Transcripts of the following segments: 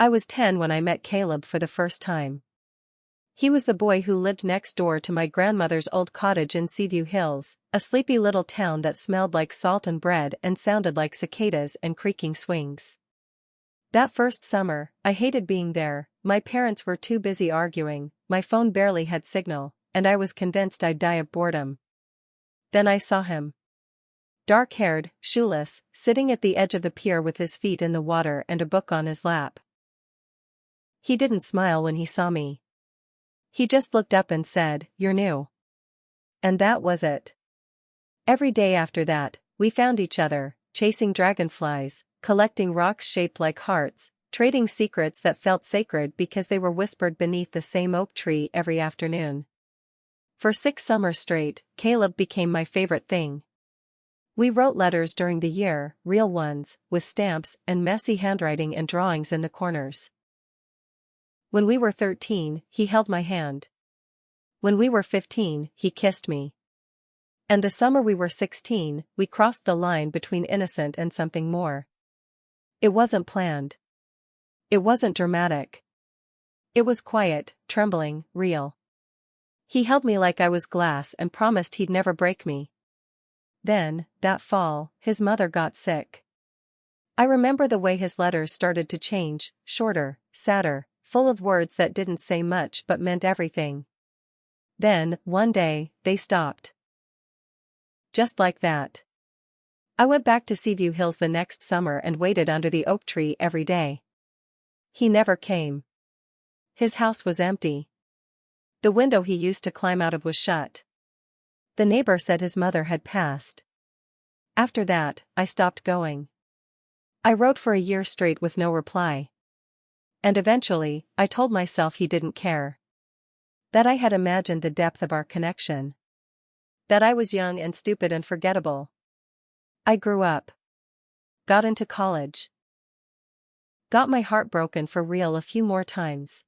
I was 10 when I met Caleb for the first time. He was the boy who lived next door to my grandmother's old cottage in Seaview Hills, a sleepy little town that smelled like salt and bread and sounded like cicadas and creaking swings. That first summer, I hated being there. My parents were too busy arguing, my phone barely had signal, and I was convinced I'd die of boredom. Then I saw him. Dark-haired, shoeless, sitting at the edge of the pier with his feet in the water and a book on his lap. He didn't smile when he saw me. He just looked up and said, "You're new." And that was it. Every day after that, we found each other, chasing dragonflies, collecting rocks shaped like hearts, trading secrets that felt sacred because they were whispered beneath the same oak tree every afternoon. For 6 summers straight, Caleb became my favorite thing. We wrote letters during the year, real ones, with stamps and messy handwriting and drawings in the corners. When we were 13, he held my hand. When we were 15, he kissed me. And the summer we were 16, we crossed the line between innocent and something more. It wasn't planned. It wasn't dramatic. It was quiet, trembling, real. He held me like I was glass and promised he'd never break me. Then, that fall, his mother got sick. I remember the way his letters started to change, shorter, sadder, full of words that didn't say much but meant everything. Then, one day, they stopped. Just like that. I went back to Seaview Hills the next summer and waited under the oak tree every day. He never came. His house was empty. The window he used to climb out of was shut. The neighbor said his mother had passed. After that, I stopped going. I wrote for a year straight with no reply. And eventually, I told myself he didn't care. That I had imagined the depth of our connection. That I was young and stupid and forgettable. I grew up. Got into college. Got my heart broken for real a few more times.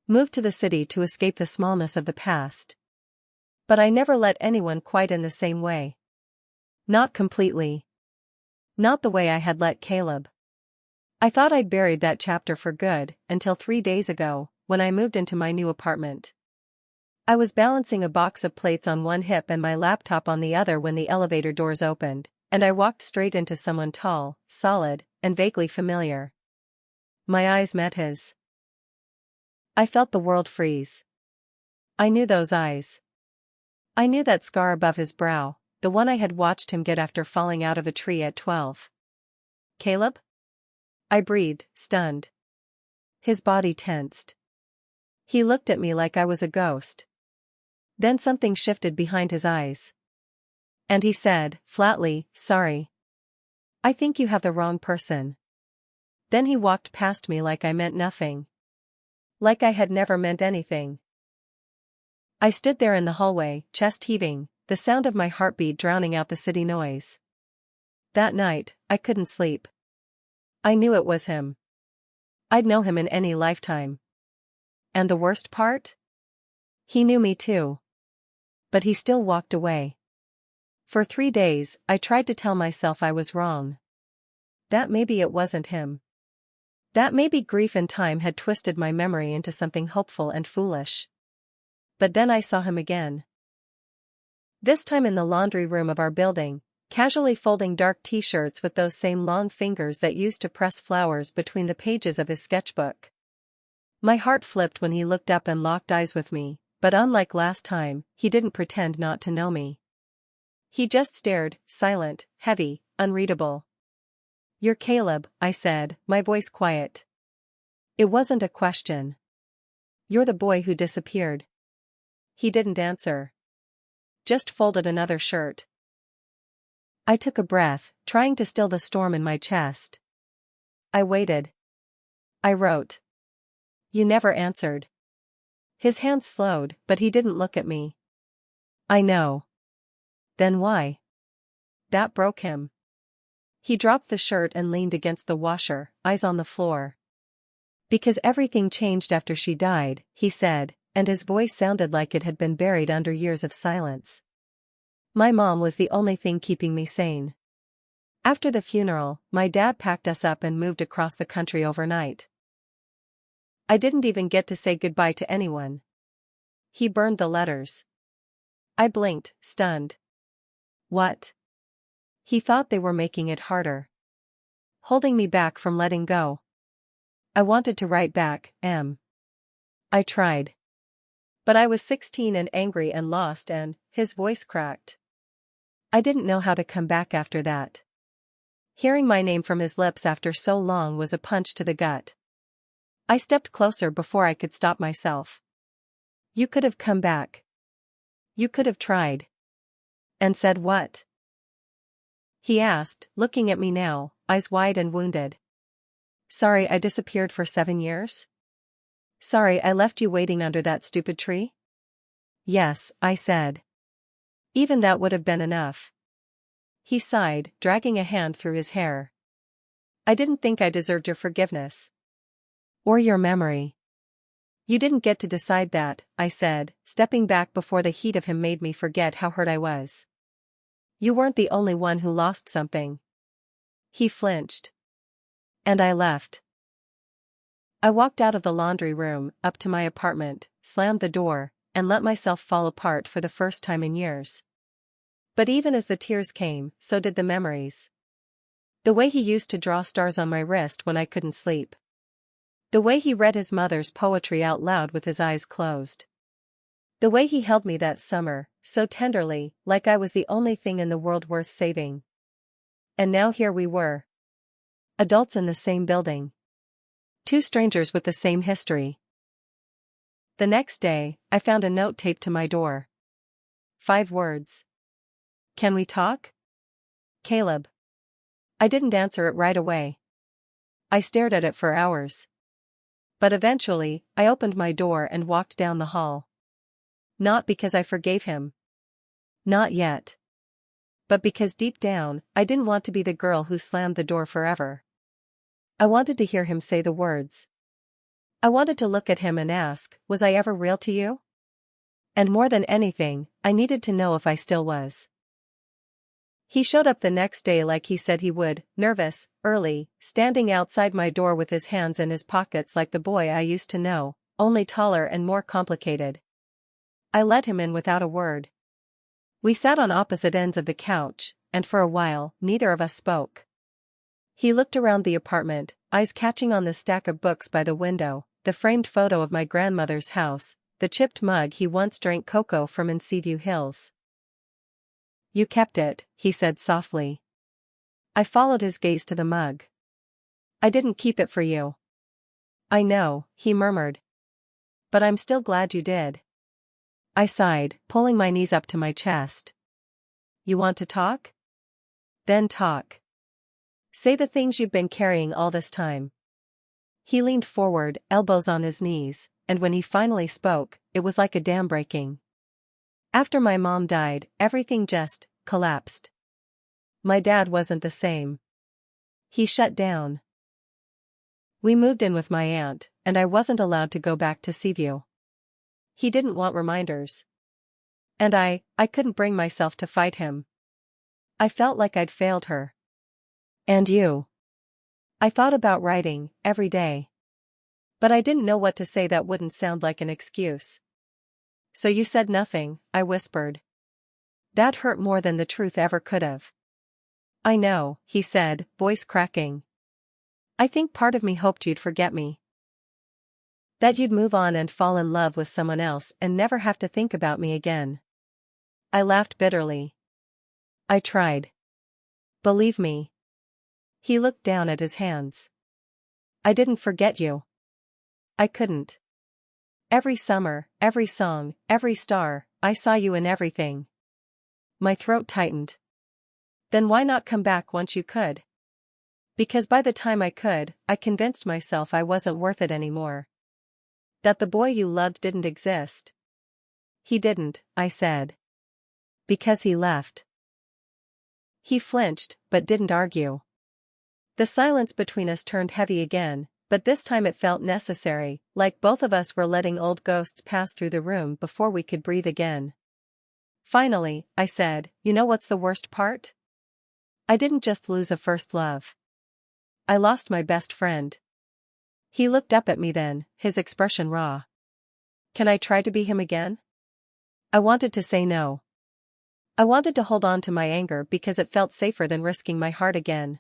Moved to the city to escape the smallness of the past. But I never let anyone quite in the same way. Not completely. Not the way I had let Caleb. I thought I'd buried that chapter for good, until 3 days ago, when I moved into my new apartment. I was balancing a box of plates on one hip and my laptop on the other when the elevator doors opened, and I walked straight into someone tall, solid, and vaguely familiar. My eyes met his. I felt the world freeze. I knew those eyes. I knew that scar above his brow, the one I had watched him get after falling out of a tree at 12. "Caleb?" I breathed, stunned. His body tensed. He looked at me like I was a ghost. Then something shifted behind his eyes. And he said, flatly, "Sorry. I think you have the wrong person." Then he walked past me like I meant nothing. Like I had never meant anything. I stood there in the hallway, chest heaving, the sound of my heartbeat drowning out the city noise. That night, I couldn't sleep. I knew it was him. I'd know him in any lifetime. And the worst part? He knew me too. But he still walked away. For 3 days, I tried to tell myself I was wrong. That maybe it wasn't him. That maybe grief and time had twisted my memory into something hopeful and foolish. But then I saw him again. This time in the laundry room of our building, casually folding dark t-shirts with those same long fingers that used to press flowers between the pages of his sketchbook. My heart flipped when he looked up and locked eyes with me, but unlike last time, he didn't pretend not to know me. He just stared, silent, heavy, unreadable. "You're Caleb," I said, my voice quiet. It wasn't a question. "You're the boy who disappeared." He didn't answer. Just folded another shirt. I took a breath, trying to still the storm in my chest. I waited. I wrote. You never answered. His hands slowed, but he didn't look at me. I know. Then why? That broke him. He dropped the shirt and leaned against the washer, eyes on the floor. "Because everything changed after she died," he said, and his voice sounded like it had been buried under years of silence. "My mom was the only thing keeping me sane. After the funeral, my dad packed us up and moved across the country overnight. I didn't even get to say goodbye to anyone. He burned the letters. I blinked, stunned. What? He thought they were making it harder, holding me back from letting go. I wanted to write back, I tried. But I was 16 and angry and lost and, his voice cracked. I didn't know how to come back after that. Hearing my name from his lips after so long was a punch to the gut. I stepped closer before I could stop myself. You could have come back. You could have tried. And said what? He asked, looking at me now, eyes wide and wounded. Sorry I disappeared for 7 years? Sorry I left you waiting under that stupid tree? Yes, I said. Even that would have been enough. He sighed, dragging a hand through his hair. I didn't think I deserved your forgiveness. Or your memory. You didn't get to decide that, I said, stepping back before the heat of him made me forget how hurt I was. You weren't the only one who lost something. He flinched. And I left. I walked out of the laundry room, up to my apartment, slammed the door, and let myself fall apart for the first time in years. But even as the tears came, so did the memories. The way he used to draw stars on my wrist when I couldn't sleep. The way he read his mother's poetry out loud with his eyes closed. The way he held me that summer, so tenderly, like I was the only thing in the world worth saving. And now here we were. Adults in the same building. 2 strangers with the same history. The next day, I found a note taped to my door. 5 words. Can we talk? Caleb. I didn't answer it right away. I stared at it for hours. But eventually, I opened my door and walked down the hall. Not because I forgave him. Not yet. But because deep down, I didn't want to be the girl who slammed the door forever. I wanted to hear him say the words. I wanted to look at him and ask, was I ever real to you? And more than anything, I needed to know if I still was. He showed up the next day like he said he would, nervous, early, standing outside my door with his hands in his pockets like the boy I used to know, only taller and more complicated. I let him in without a word. We sat on opposite ends of the couch, and for a while, neither of us spoke. He looked around the apartment, eyes catching on the stack of books by the window, the framed photo of my grandmother's house, the chipped mug he once drank cocoa from in Seaview Hills. You kept it, he said softly. I followed his gaze to the mug. I didn't keep it for you. I know, he murmured. But I'm still glad you did. I sighed, pulling my knees up to my chest. You want to talk? Then talk. Say the things you've been carrying all this time. He leaned forward, elbows on his knees, and when he finally spoke, it was like a dam breaking. After my mom died, everything just collapsed. My dad wasn't the same. He shut down. We moved in with my aunt, and I wasn't allowed to go back to Seaview. He didn't want reminders. And I couldn't bring myself to fight him. I felt like I'd failed her. And you. I thought about writing, every day. But I didn't know what to say that wouldn't sound like an excuse. So you said nothing, I whispered. That hurt more than the truth ever could have. I know, he said, voice cracking. I think part of me hoped you'd forget me. That you'd move on and fall in love with someone else and never have to think about me again. I laughed bitterly. I tried. Believe me. He looked down at his hands. I didn't forget you. I couldn't. Every summer, every song, every star, I saw you in everything. My throat tightened. Then why not come back once you could? Because by the time I could, I convinced myself I wasn't worth it anymore. That the boy you loved didn't exist. He didn't, I said. Because he left. He flinched, but didn't argue. The silence between us turned heavy again, but this time it felt necessary, like both of us were letting old ghosts pass through the room before we could breathe again. Finally, I said, you know what's the worst part? I didn't just lose a first love. I lost my best friend. He looked up at me then, his expression raw. Can I try to be him again? I wanted to say no. I wanted to hold on to my anger because it felt safer than risking my heart again.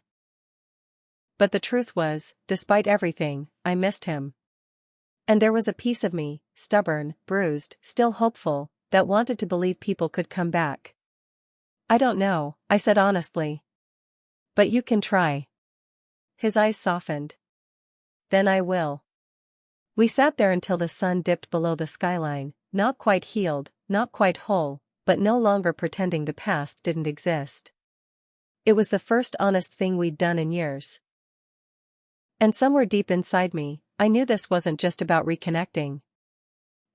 But the truth was, despite everything, I missed him. And there was a piece of me, stubborn, bruised, still hopeful, that wanted to believe people could come back. I don't know, I said honestly. But you can try. His eyes softened. Then I will. We sat there until the sun dipped below the skyline, not quite healed, not quite whole, but no longer pretending the past didn't exist. It was the first honest thing we'd done in years. And somewhere deep inside me, I knew this wasn't just about reconnecting.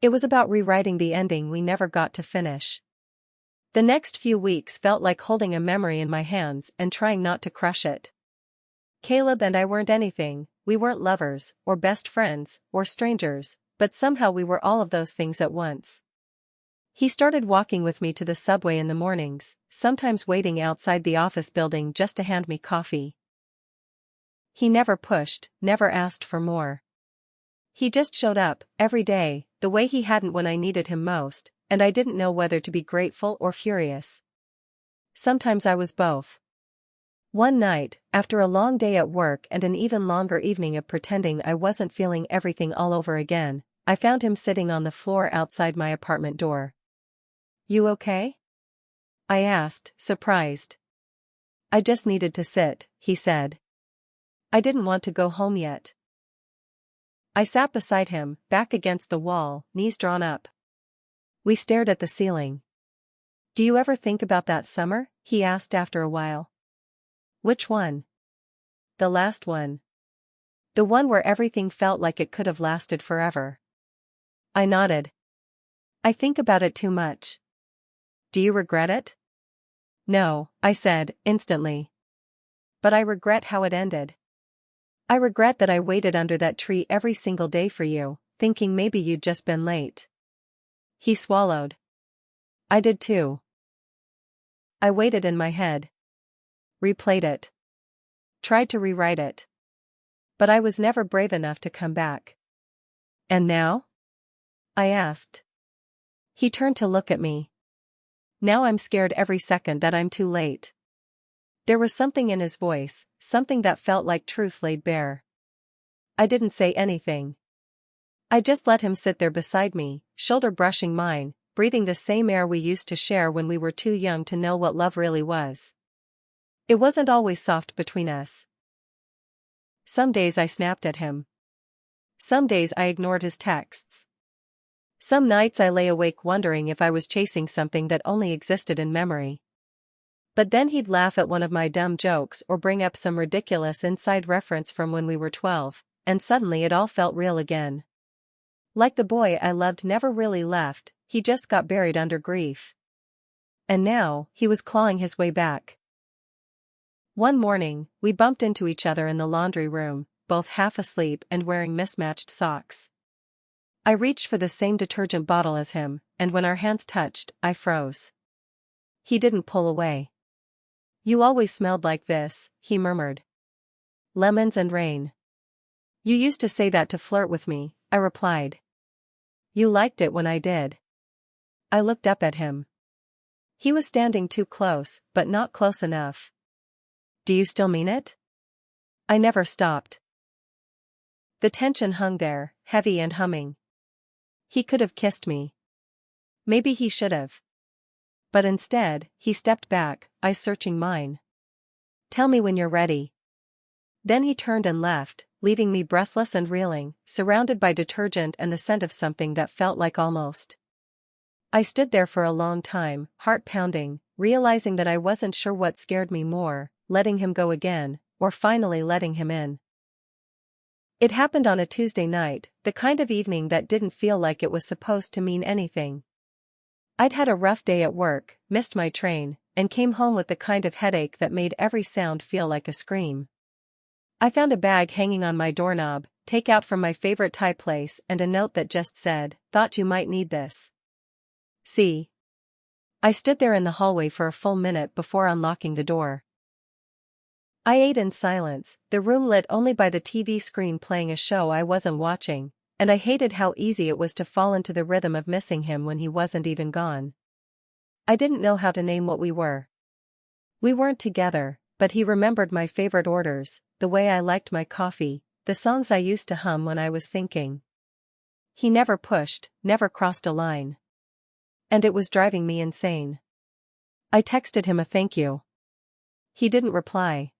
It was about rewriting the ending we never got to finish. The next few weeks felt like holding a memory in my hands and trying not to crush it. Caleb and I weren't anything, we weren't lovers, or best friends, or strangers, but somehow we were all of those things at once. He started walking with me to the subway in the mornings, sometimes waiting outside the office building just to hand me coffee. He never pushed, never asked for more. He just showed up, every day, the way he hadn't when I needed him most, and I didn't know whether to be grateful or furious. Sometimes I was both. One night, after a long day at work and an even longer evening of pretending I wasn't feeling everything all over again, I found him sitting on the floor outside my apartment door. You okay? I asked, surprised. I just needed to sit, he said. I didn't want to go home yet. I sat beside him, back against the wall, knees drawn up. We stared at the ceiling. Do you ever think about that summer? He asked after a while. Which one? The last one. The one where everything felt like it could have lasted forever. I nodded. I think about it too much. Do you regret it? No, I said, instantly. But I regret how it ended. I regret that I waited under that tree every single day for you, thinking maybe you'd just been late. He swallowed. I did too. I waited in my head. Replayed it. Tried to rewrite it. But I was never brave enough to come back. And now? I asked. He turned to look at me. Now I'm scared every second that I'm too late. There was something in his voice, something that felt like truth laid bare. I didn't say anything. I just let him sit there beside me, shoulder brushing mine, breathing the same air we used to share when we were too young to know what love really was. It wasn't always soft between us. Some days I snapped at him. Some days I ignored his texts. Some nights I lay awake wondering if I was chasing something that only existed in memory. But then he'd laugh at one of my dumb jokes or bring up some ridiculous inside reference from when we were 12, and suddenly it all felt real again. Like the boy I loved never really left, he just got buried under grief. And now, he was clawing his way back. One morning, we bumped into each other in the laundry room, both half asleep and wearing mismatched socks. I reached for the same detergent bottle as him, and when our hands touched, I froze. He didn't pull away. You always smelled like this, he murmured. Lemons and rain. You used to say that to flirt with me, I replied. You liked it when I did. I looked up at him. He was standing too close, but not close enough. Do you still mean it? I never stopped. The tension hung there, heavy and humming. He could have kissed me. Maybe he should have. But instead, he stepped back, eyes searching mine. Tell me when you're ready. Then he turned and left, leaving me breathless and reeling, surrounded by detergent and the scent of something that felt like almost. I stood there for a long time, heart pounding, realizing that I wasn't sure what scared me more, letting him go again, or finally letting him in. It happened on a Tuesday night, the kind of evening that didn't feel like it was supposed to mean anything. I'd had a rough day at work, missed my train, and came home with the kind of headache that made every sound feel like a scream. I found a bag hanging on my doorknob, takeout from my favorite Thai place, and a note that just said, "Thought you might need this. See." I stood there in the hallway for a full minute before unlocking the door. I ate in silence, the room lit only by the TV screen playing a show I wasn't watching, and I hated how easy it was to fall into the rhythm of missing him when he wasn't even gone. I didn't know how to name what we were. We weren't together, but he remembered my favorite orders, the way I liked my coffee, the songs I used to hum when I was thinking. He never pushed, never crossed a line. And it was driving me insane. I texted him a thank you. He didn't reply.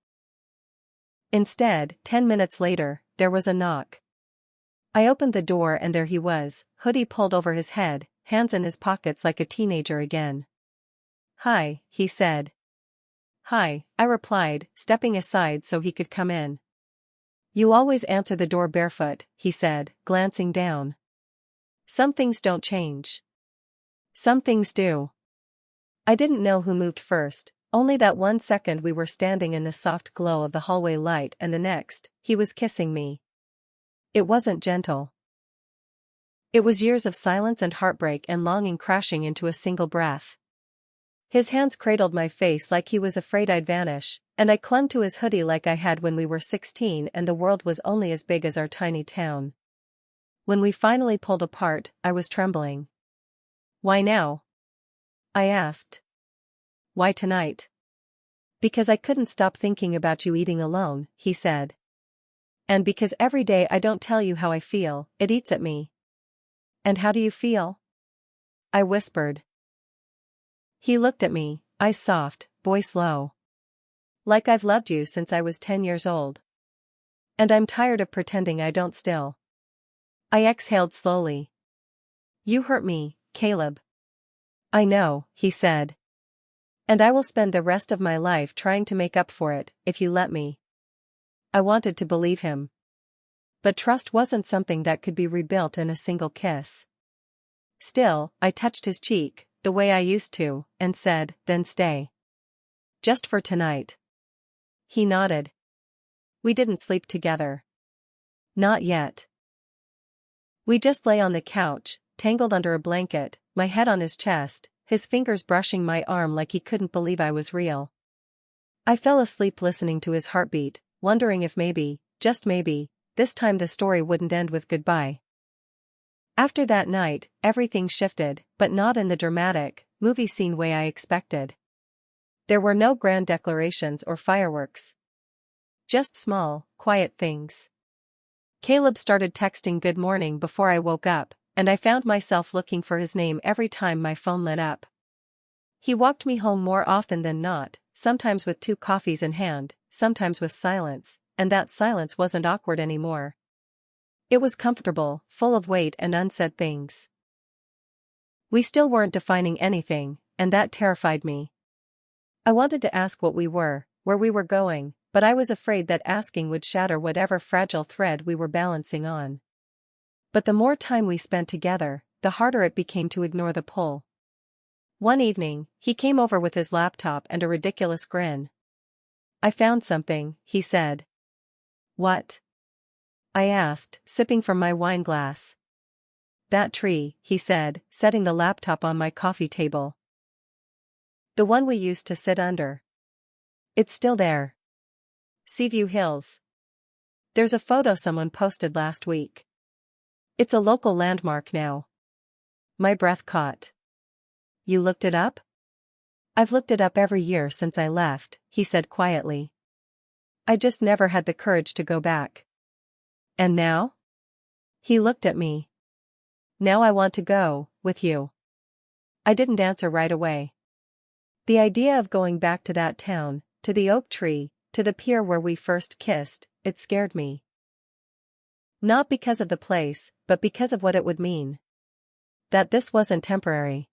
Instead, 10 minutes later, there was a knock. I opened the door and there he was, hoodie pulled over his head, hands in his pockets like a teenager again. "Hi," he said. "Hi," I replied, stepping aside so he could come in. "You always answer the door barefoot," he said, glancing down. "Some things don't change." "Some things do." I didn't know who moved first, only that 1 second we were standing in the soft glow of the hallway light and the next, he was kissing me. It wasn't gentle. It was years of silence and heartbreak and longing crashing into a single breath. His hands cradled my face like he was afraid I'd vanish, and I clung to his hoodie like I had when we were 16 and the world was only as big as our tiny town. When we finally pulled apart, I was trembling. "Why now?" I asked. "Why tonight?" "Because I couldn't stop thinking about you eating alone," he said. "And because every day I don't tell you how I feel, it eats at me." "And how do you feel?" I whispered. He looked at me, eyes soft, voice low. "Like I've loved you since I was 10 years old. And I'm tired of pretending I don't still." I exhaled slowly. "You hurt me, Caleb." "I know," he said. "And I will spend the rest of my life trying to make up for it, if you let me." I wanted to believe him. But trust wasn't something that could be rebuilt in a single kiss. Still, I touched his cheek, the way I used to, and said, "Then stay. Just for tonight." He nodded. We didn't sleep together. Not yet. We just lay on the couch, tangled under a blanket, my head on his chest, his fingers brushing my arm like he couldn't believe I was real. I fell asleep listening to his heartbeat, wondering if maybe, just maybe, this time the story wouldn't end with goodbye. After that night, everything shifted, but not in the dramatic, movie scene way I expected. There were no grand declarations or fireworks. Just small, quiet things. Caleb started texting good morning before I woke up, and I found myself looking for his name every time my phone lit up. He walked me home more often than not, sometimes with 2 coffees in hand, sometimes with silence, and that silence wasn't awkward anymore. It was comfortable, full of weight and unsaid things. We still weren't defining anything, and that terrified me. I wanted to ask what we were, where we were going, but I was afraid that asking would shatter whatever fragile thread we were balancing on. But the more time we spent together, the harder it became to ignore the pull. One evening, he came over with his laptop and a ridiculous grin. "I found something," he said. "What?" I asked, sipping from my wine glass. "That tree," he said, setting the laptop on my coffee table. "The one we used to sit under. It's still there. Seaview Hills. There's a photo someone posted last week. It's a local landmark now." My breath caught. "You looked it up?" "I've looked it up every year since I left," he said quietly. "I just never had the courage to go back." "And now?" He looked at me. "Now I want to go, with you." I didn't answer right away. The idea of going back to that town, to the oak tree, to the pier where we first kissed, it scared me. Not because of the place, but because of what it would mean. That this wasn't temporary.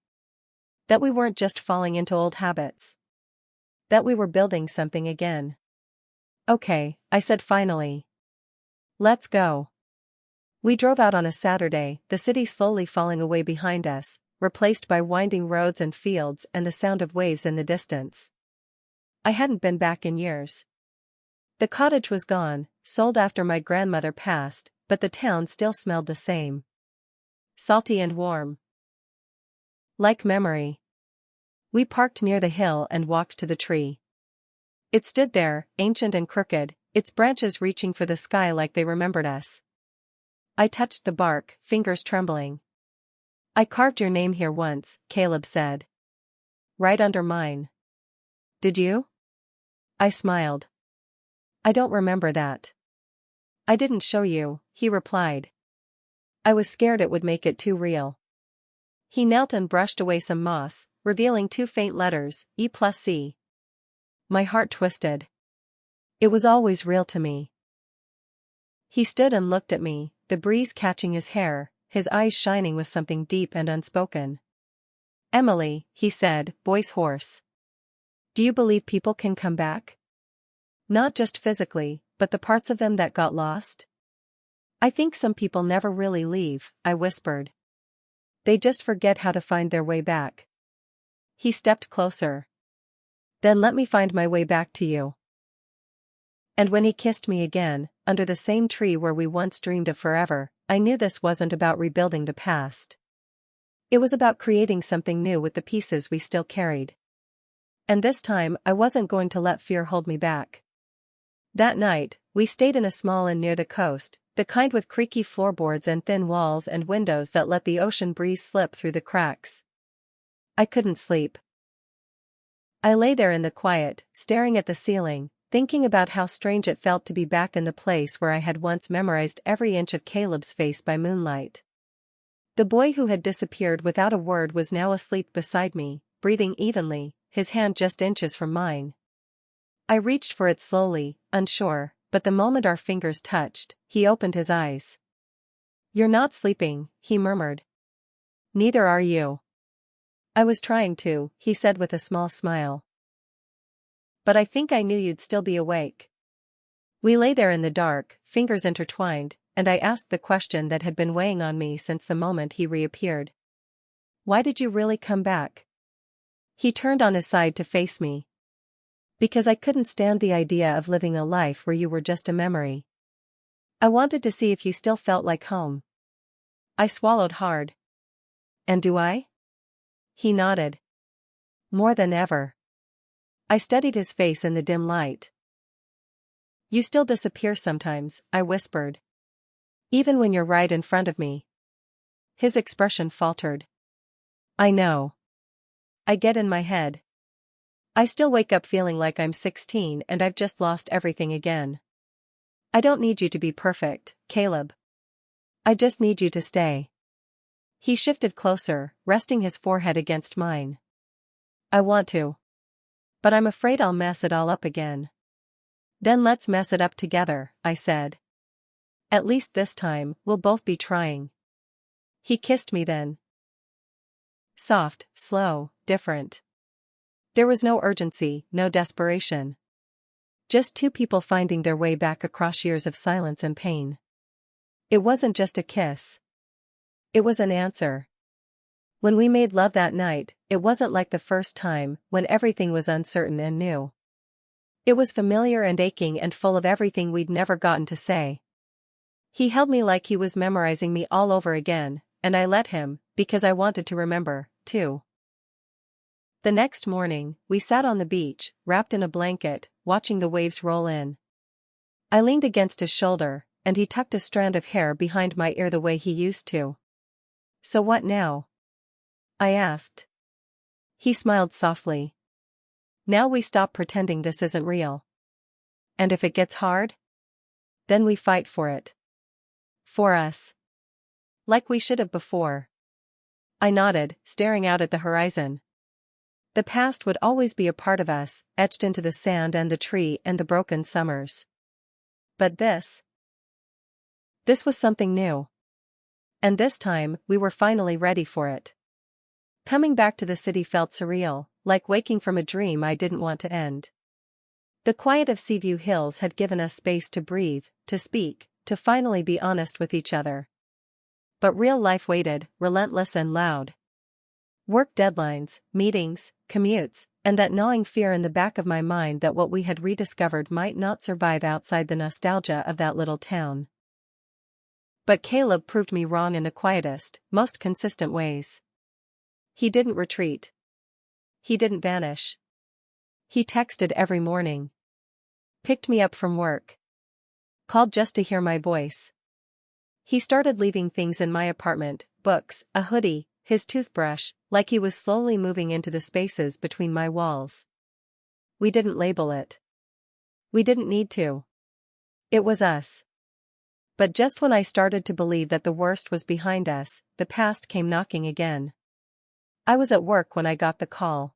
That we weren't just falling into old habits. That we were building something again. "Okay," I said finally. "Let's go." We drove out on a Saturday, the city slowly falling away behind us, replaced by winding roads and fields and the sound of waves in the distance. I hadn't been back in years. The cottage was gone, sold after my grandmother passed, but the town still smelled the same. Salty and warm. Like memory. We parked near the hill and walked to the tree. It stood there, ancient and crooked, its branches reaching for the sky like they remembered us. I touched the bark, fingers trembling. "I carved your name here once," Caleb said. "Right under mine." "Did you?" I smiled. "I don't remember that." "I didn't show you," he replied. "I was scared it would make it too real." He knelt and brushed away some moss, revealing 2 faint letters, E+C. My heart twisted. It was always real to me. He stood and looked at me, the breeze catching his hair, his eyes shining with something deep and unspoken. "Emily," he said, voice hoarse. "Do you believe people can come back? Not just physically, but the parts of them that got lost?" "I think some people never really leave," I whispered. "They just forget how to find their way back." He stepped closer. "Then let me find my way back to you." And when he kissed me again, under the same tree where we once dreamed of forever, I knew this wasn't about rebuilding the past. It was about creating something new with the pieces we still carried. And this time I wasn't going to let fear hold me back. That night, we stayed in a small inn near the coast, the kind with creaky floorboards and thin walls and windows that let the ocean breeze slip through the cracks. I couldn't sleep. I lay there in the quiet, staring at the ceiling, thinking about how strange it felt to be back in the place where I had once memorized every inch of Caleb's face by moonlight. The boy who had disappeared without a word was now asleep beside me, breathing evenly, his hand just inches from mine. I reached for it slowly, unsure, but the moment our fingers touched, he opened his eyes. "You're not sleeping," he murmured. "Neither are you." "I was trying to," he said with a small smile. "But I think I knew you'd still be awake." We lay there in the dark, fingers intertwined, and I asked the question that had been weighing on me since the moment he reappeared. "Why did you really come back?" He turned on his side to face me. "Because I couldn't stand the idea of living a life where you were just a memory. I wanted to see if you still felt like home." I swallowed hard. "And do I?" He nodded. "More than ever." I studied his face in the dim light. "You still disappear sometimes," I whispered. "Even when you're right in front of me." His expression faltered. "I know. I get in my head. I still wake up feeling like I'm 16 and I've just lost everything again. I don't need you to be perfect, Caleb. I just need you to stay." He shifted closer, resting his forehead against mine. "I want to. But I'm afraid I'll mess it all up again." "Then let's mess it up together," I said. "At least this time, we'll both be trying." He kissed me then. Soft, slow, different. There was no urgency, no desperation. Just 2 people finding their way back across years of silence and pain. It wasn't just a kiss. It was an answer. When we made love that night, it wasn't like the first time, when everything was uncertain and new. It was familiar and aching and full of everything we'd never gotten to say. He held me like he was memorizing me all over again, and I let him, because I wanted to remember, too. The next morning, we sat on the beach, wrapped in a blanket, watching the waves roll in. I leaned against his shoulder, and he tucked a strand of hair behind my ear the way he used to. "So what now?" I asked. He smiled softly. "Now we stop pretending this isn't real. And if it gets hard? Then we fight for it. For us. Like we should have before." I nodded, staring out at the horizon. The past would always be a part of us, etched into the sand and the tree and the broken summers. But this was something new. And this time, we were finally ready for it. Coming back to the city felt surreal, like waking from a dream I didn't want to end. The quiet of Seaview Hills had given us space to breathe, to speak, to finally be honest with each other. But real life waited, relentless and loud. Work deadlines, meetings, commutes, and that gnawing fear in the back of my mind that what we had rediscovered might not survive outside the nostalgia of that little town. But Caleb proved me wrong in the quietest, most consistent ways. He didn't retreat. He didn't vanish. He texted every morning. Picked me up from work. Called just to hear my voice. He started leaving things in my apartment, books, a hoodie, his toothbrush, like he was slowly moving into the spaces between my walls. We didn't label it. We didn't need to. It was us. But just when I started to believe that the worst was behind us, the past came knocking again. I was at work when I got the call.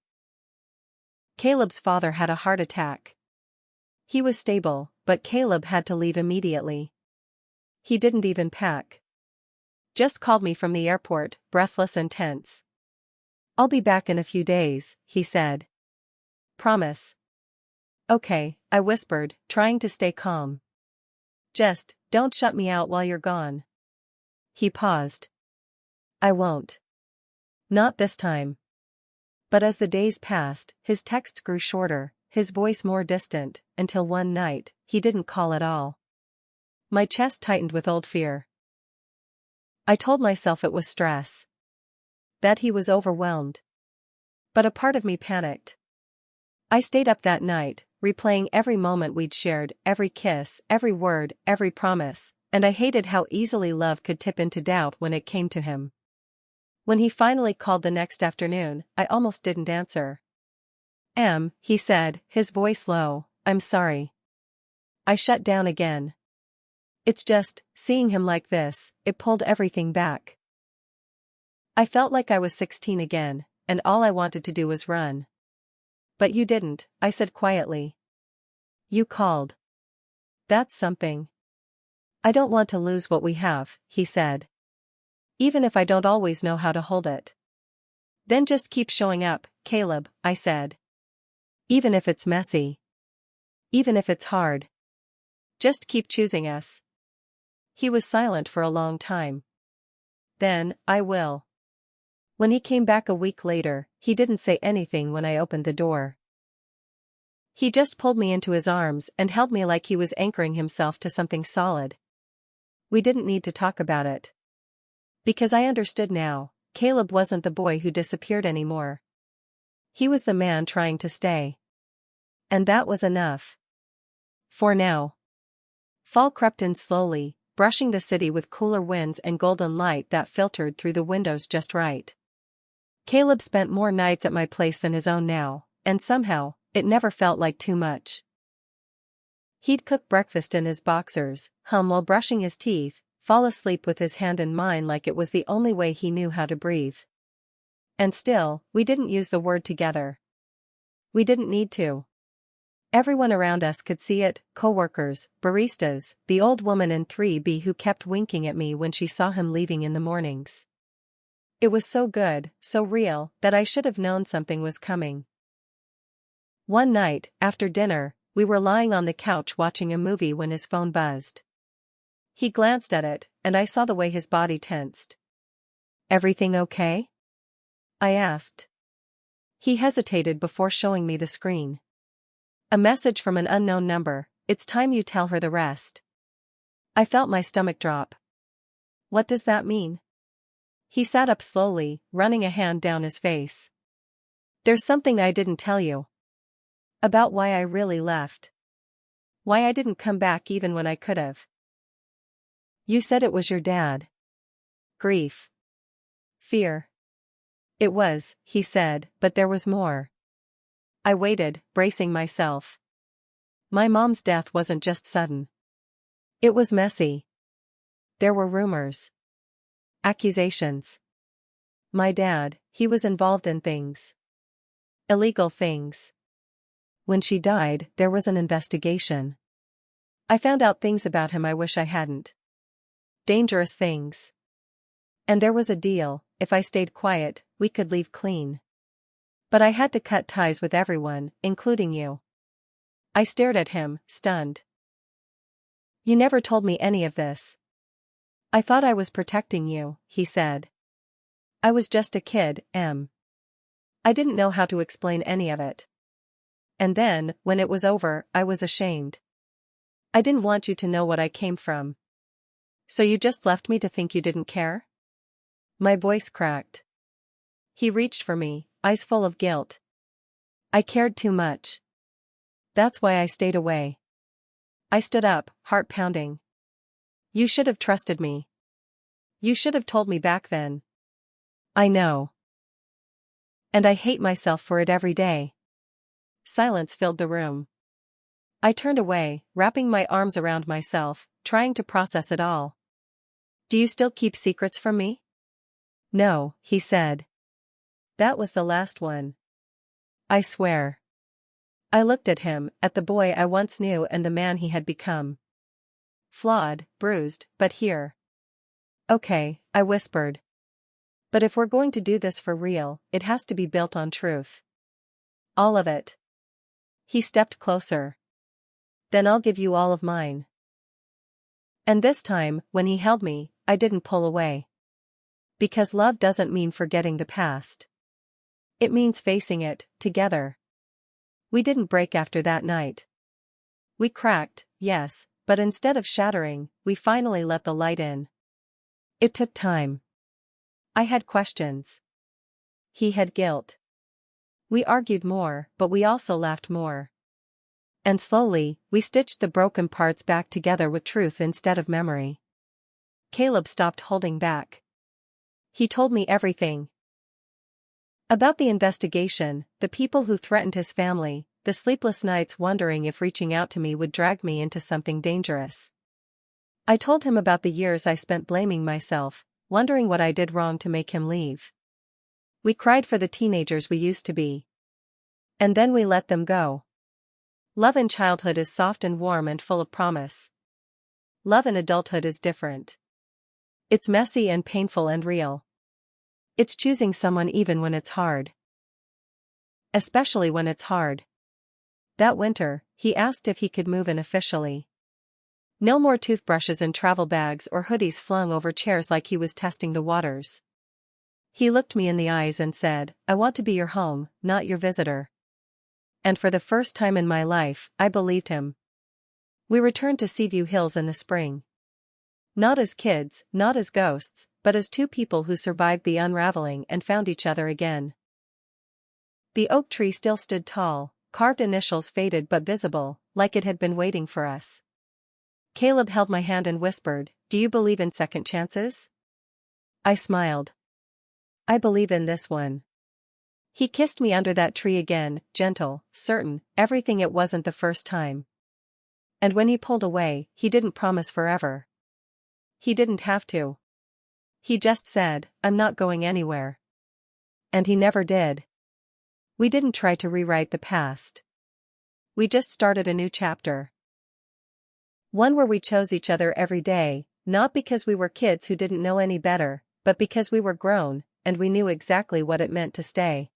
Caleb's father had a heart attack. He was stable, but Caleb had to leave immediately. He didn't even pack. Just called me from the airport, breathless and tense. "I'll be back in a few days," he said. "Promise?" "Okay," I whispered, trying to stay calm. "Just, don't shut me out while you're gone." He paused. "I won't. Not this time." But as the days passed, his texts grew shorter, his voice more distant, until one night, he didn't call at all. My chest tightened with old fear. I told myself it was stress. That he was overwhelmed. But a part of me panicked. I stayed up that night, replaying every moment we'd shared, every kiss, every word, every promise, and I hated how easily love could tip into doubt when it came to him. When he finally called the next afternoon, I almost didn't answer. He said, his voice low, "I'm sorry." I shut down again. It's just, seeing him like this, it pulled everything back. I felt like I was 16 again, and all I wanted to do was run. "But you didn't," I said quietly. "You called. That's something." "I don't want to lose what we have," he said. "Even if I don't always know how to hold it." "Then just keep showing up, Caleb," I said. "Even if it's messy. Even if it's hard. Just keep choosing us." He was silent for a long time. Then, "I will." When he came back a week later, he didn't say anything when I opened the door. He just pulled me into his arms and held me like he was anchoring himself to something solid. We didn't need to talk about it. Because I understood now, Caleb wasn't the boy who disappeared anymore. He was the man trying to stay. And that was enough. For now. Fall crept in slowly, brushing the city with cooler winds and golden light that filtered through the windows just right. Caleb spent more nights at my place than his own now, and somehow, it never felt like too much. He'd cook breakfast in his boxers, hum while brushing his teeth, fall asleep with his hand in mine like it was the only way he knew how to breathe. And still, we didn't use the word together. We didn't need to. Everyone around us could see it, coworkers, baristas, the old woman in 3B who kept winking at me when she saw him leaving in the mornings. It was so good, so real, that I should have known something was coming. One night, after dinner, we were lying on the couch watching a movie when his phone buzzed. He glanced at it, and I saw the way his body tensed. "Everything okay?" I asked. He hesitated before showing me the screen. "A message from an unknown number, it's time you tell her the rest." I felt my stomach drop. "What does that mean?" He sat up slowly, running a hand down his face. "There's something I didn't tell you. About why I really left. Why I didn't come back even when I could have." "You said it was your dad." "Grief. Fear." "It was," he said, "but there was more." I waited, bracing myself. My mom's death wasn't just sudden. It was messy. There were rumors. Accusations. My dad, he was involved in things. Illegal things. When she died, there was an investigation. I found out things about him I wish I hadn't. Dangerous things. And there was a deal, if I stayed quiet, we could leave clean. But I had to cut ties with everyone, including you. I stared at him, stunned. "You never told me any of this." "I thought I was protecting you," he said. "I was just a kid, Em. I didn't know how to explain any of it. And then, when it was over, I was ashamed. I didn't want you to know what I came from. So you just left me to think you didn't care?" My voice cracked. He reached for me, eyes full of guilt. "I cared too much. That's why I stayed away." I stood up, heart pounding. You should have trusted me. You should have told me back then. I know. And I hate myself for it every day. Silence filled the room. I turned away, wrapping my arms around myself, trying to process it all. Do you still keep secrets from me? No, he said. That was the last one. I swear. I looked at him, at the boy I once knew and the man he had become. Flawed, bruised, but here. Okay, I whispered. But if we're going to do this for real, it has to be built on truth. All of it. He stepped closer. Then I'll give you all of mine. And this time, when he held me, I didn't pull away. Because love doesn't mean forgetting the past. It means facing it, together. We didn't break after that night. We cracked, yes, but instead of shattering, we finally let the light in. It took time. I had questions. He had guilt. We argued more, but we also laughed more. And slowly, we stitched the broken parts back together with truth instead of memory. Caleb stopped holding back. He told me everything. About the investigation, the people who threatened his family, the sleepless nights wondering if reaching out to me would drag me into something dangerous. I told him about the years I spent blaming myself, wondering what I did wrong to make him leave. We cried for the teenagers we used to be. And then we let them go. Love in childhood is soft and warm and full of promise. Love in adulthood is different. It's messy and painful and real. It's choosing someone even when it's hard. Especially when it's hard. That winter, he asked if he could move in officially. No more toothbrushes in travel bags or hoodies flung over chairs like he was testing the waters. He looked me in the eyes and said, I want to be your home, not your visitor. And for the first time in my life, I believed him. We returned to Seaview Hills in the spring. Not as kids, not as ghosts, but as two people who survived the unraveling and found each other again. The oak tree still stood tall, carved initials faded but visible, like it had been waiting for us. Caleb held my hand and whispered, Do you believe in second chances? I smiled. I believe in this one. He kissed me under that tree again, gentle, certain, everything it wasn't the first time. And when he pulled away, he didn't promise forever. He didn't have to. He just said, I'm not going anywhere. And he never did. We didn't try to rewrite the past. We just started a new chapter. One where we chose each other every day, not because we were kids who didn't know any better, but because we were grown, and we knew exactly what it meant to stay.